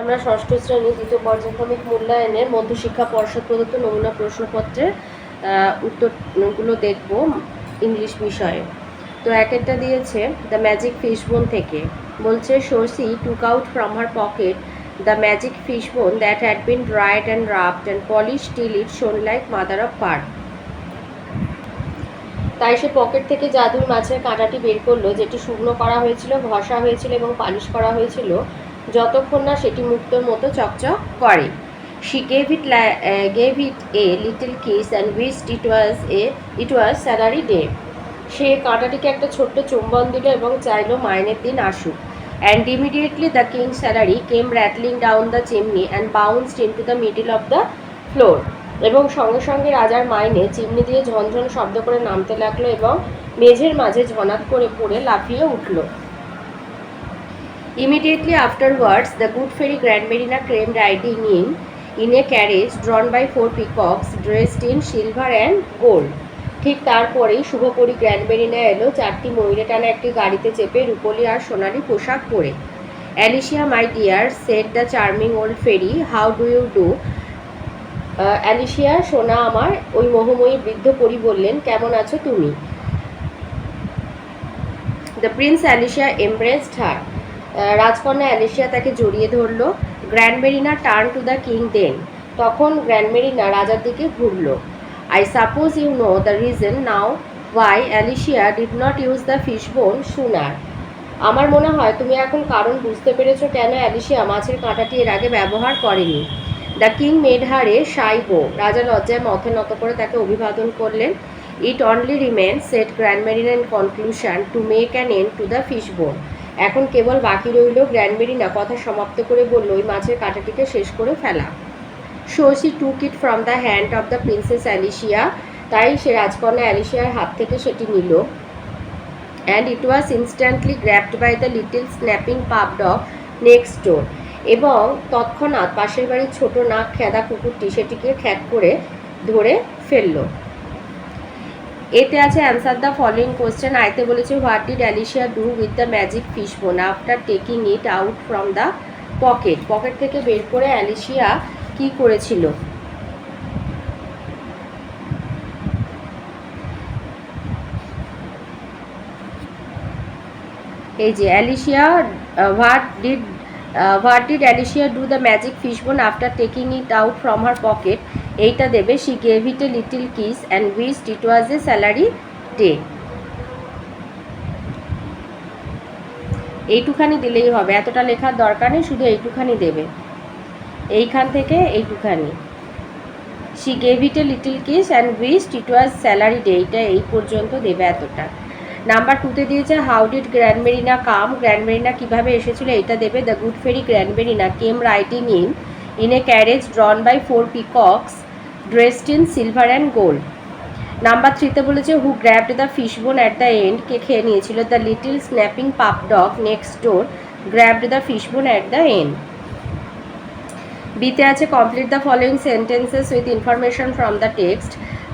আমরা ষষ্ঠ শ্রেণী দ্বিতীয় পর্যায়ক্রমিক মূল্যায়নের মধ্যশিক্ষা পর্ষদ প্রদত্ত নমুনা প্রশ্নপত্রের উত্তরগুলো দেখব ইংলিশ বিষয়ে। তো একটা দিয়েছে দ্য ম্যাজিক ফিশবোন থেকে, বলছে she took out from her pocket the magic fishbone that had been dried and rubbed and polished till it shone like mother of pearl. তাই সে পকেট থেকে জাদুর মাছের কাঁটাটি বের করলো, যেটি শুকনো করা হয়েছিল, ঘষা হয়েছিল এবং পালিশ করা হয়েছিল, যতক্ষণ না সেটি মুক্তোর মতো চকচক করে। She gave it a little kiss and wished it was salary day. সে কাঁটাটিকে একটা ছোট্ট চুম্বন দিল এবং চাইল মাইনের দিন আসুক। And immediately the king's salary came rattling down the chimney and bounced into the middle of the floor. এবং সঙ্গে সঙ্গে রাজার মাইনে চিমনি দিয়ে ঝনঝন শব্দ করে নামতে লাগলো এবং মেঝের মাঝে ঝনাত করে পড়ে লাফিয়ে উঠল। Immediately afterwards, the good fairy Grandmerina came riding in a carriage drawn by 4 peacocks dressed in silver and gold. ঠিক তারপরেই শুভপরী গ্র্যান্ডমেরিনা এলো 4টি ময়ূরে টানা একটি গাড়িতে চেপে রূপলি আর সোনালি পোশাক পরে। Alicia my dear, said the charming old fairy, how do you do? Alicia সোনা আমার, ওই মোহময়ী বৃদ্ধ পরী বললেন, কেমন আছো তুমি? The prince Alicia embraced her, রাজকন্যা অ্যালিসিয়া তাকে জড়িয়ে ধরল। Grandmarina turn to the king then, তখন গ্র্যান্ডমেরিনা রাজার দিকে ঘুরল। I suppose you know the reason now why Alicia did not use the fishbone sooner. আমার মনে হয় তুমি এখন কারণ বুঝতে পেরেছো কেন অ্যালিসিয়া মাছের কাঁটাটি এর আগে ব্যবহার করেনি। The king made her a shy bow, রাজা লজ্জায় মাথা নত করে তাকে অভিবাদন করলেন। It only remains, said Grandmarina in conclusion, to make an end to the fishbone. এখন কেবল বাকি রইল, গ্র্যান্ডমেরিনা কথা সমাপ্ত করে বলল, ওই মাছের কাঁটাটিকে শেষ করে ফেলা। So she took it from the hand of the princess Alicia, তাই সে রাজকন্যা অ্যালিসিয়ার হাত থেকে সেটি নিল। And it was instantly grabbed by the little snapping pup dog next door, এবং তৎক্ষণাৎ পাশের বাড়ির ছোট নাক খেদা কুকুরটি সেটিকে খ্যাক করে ধরে ফেলল। এতে আছে অ্যান্সার দ্য ফলোয়িং কোয়েশ্চেন। আইতে বলেছে what did Alicia do with the magic fishbone after taking it out from the pocket, pocket থেকে বের করে অ্যালিসিয়া কি করেছিল? এই যে Alicia what did Alicia do the magic fishbone after taking it out from her pocket, এইটা দেবে she gave it a little kiss and wished it was a salary day. এইটুখানি দিলেই হবে, এতটা লেখার দরকার নেই, শুধু এইটুখানি দেবে, এইখান থেকে এইটুখানি। She gave it a little kiss and wished it was salary day, এইটা এই পর্যন্ত দেবে এতটা। নাম্বার 2তে দিয়েছে হাউ ডিড গ্র্যান্ডমেরিনা কাম, গ্র্যান্ডমেরিনা কীভাবে এসেছিল, এইটা দেবে the good fairy Grandmarina came riding in a carriage drawn by 4 peacocks dressed in silver and gold. Number 3তে বলেছে who grabbed the fishbone at the end, কে খেয়ে নিয়েছিল? The little snapping pup dog next door grabbed the fishbone at the end. বিতে আছে complete the following sentences with information from the text.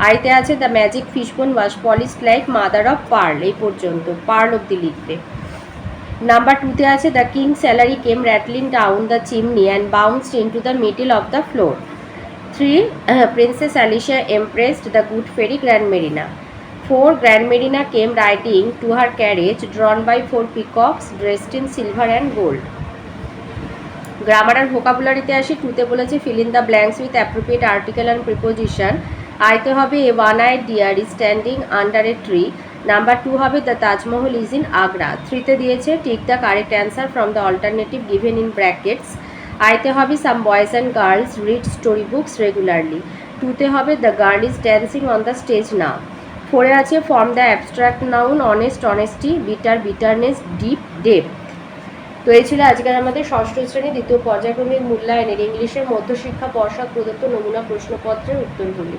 আইতে আছে the magic fishbone was polished like mother of pearl, এই পর্যন্ত pearl অব্দি লিখবে। Number 2তে আছে the king salary came rattling down the chimney and bounced into the middle of the floor. 3 princess Alicia embraced the good fairy Grandmarina. 4 Grandmarina came riding to her carriage drawn by 4 peacocks dressed in silver and gold. Grammar আর ভোকাবুলারিতে আসি। 2তে বলেছে fill in the blanks with appropriate article and preposition. আইতে হবে a one eyed deer is standing under a tree. Number 2 হবে the Taj Mahal is in Agra. 3তে দিয়েছে tick the correct answer from the alternative given in brackets. আইতে হবে some boys and girls read story books regularly. 2তে হবে the girl is dancing on the stage now. 4এ আছে form the abstract noun honest honesty, bitter bitterness, deep depth. তো এই ছিল আজকের আমাদের ষষ্ঠ শ্রেণী দ্বিতীয় পর্যায়ক্রমিক মূল্যায়নের ইংলিশের মধ্যশিক্ষা পর্ষদ প্রদত্ত নমুনা প্রশ্নপত্রের উত্তরগুলি।